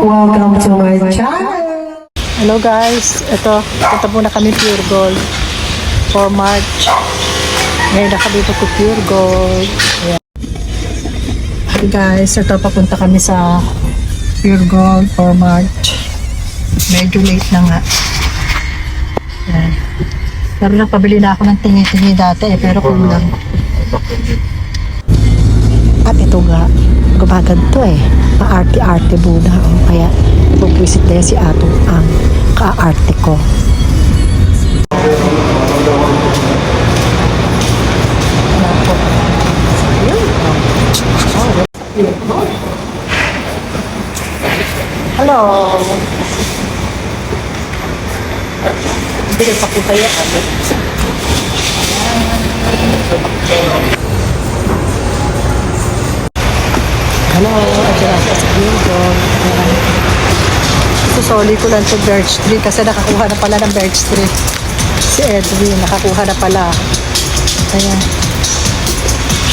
Welcome to my channel. Hello guys, ito, punta muna kami Pure Gold for March. Ngayon na kami po Pure Gold. Ayan. Hi guys, ito papunta kami sa Pure Gold for March. Medyo late na nga. Ayan. Pero nagpabili na ako ng tingi-tingi dati pero kulang. At ito nga, gumaganto maarte-arte muna. Kaya pag-visit na yan si Atong ang ka-arte ko. Hello! Hindi nagpakita yan. Hello, at sila sa Pure. Susoli ko lang sa birch tree kasi nakakuha na pala ng birch tree. Si Edwin, nakakuha na pala. Ayan.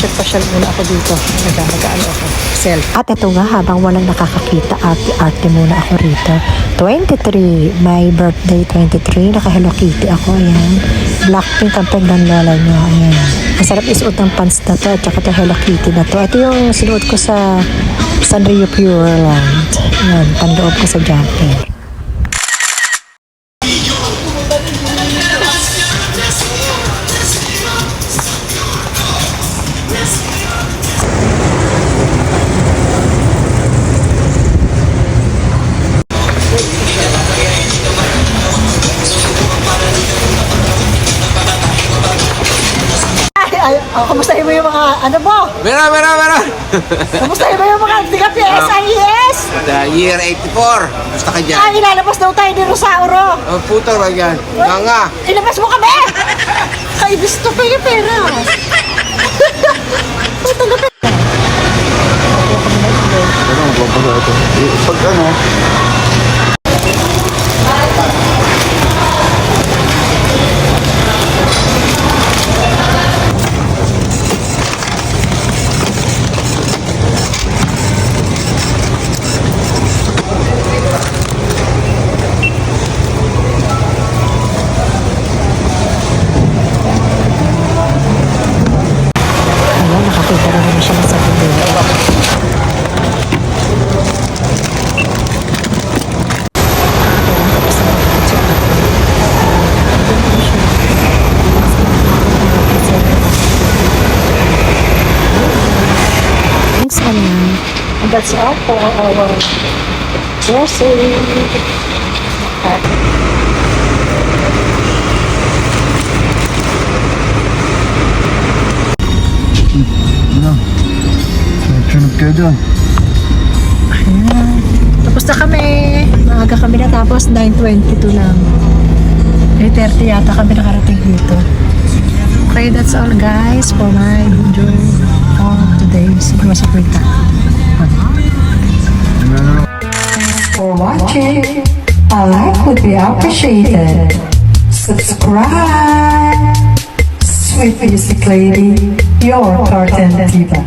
Pasyal muna ako dito. Nag-ano ako. Self. At ito nga, habang walang nakakakita, arte muna ako rito. 23, my birthday 23. Naka-Hello Kitty ako. Ayan. Blackpink ang tag ng lola nyo. Ayan. Masarap isuot ng pants na to at saka ito Hello Kitty na to. Ito yung sinuot ko sa Sanrio Pure Land. Ayan, panloob ko sa jacket. Kumustahin mo yung mga, ano mo? Meron! Kumustahin mo yung mga SIS? The year 84. Gusto ka dyan? Ay, ilalabas daw tayo ni Rosauro. Oh, puto ba yan? Nga. Ilabas mo kami! Ay, gusto ko yung pera. Tanggapin. Pag ano? Nakakita na naman siya sa video. Thanks, Anna. And that's all for our grocery. Sunod kayo dyan. Ayan. Tapos na kami. Maaga kami natapos. 9:22 lang. 8:30 yata kami nakarating dito. Okay, that's all guys for my video for today's grocery time. For watching, a like would be appreciated. Subscribe. Sweet Music Lady, your Tartan Diva.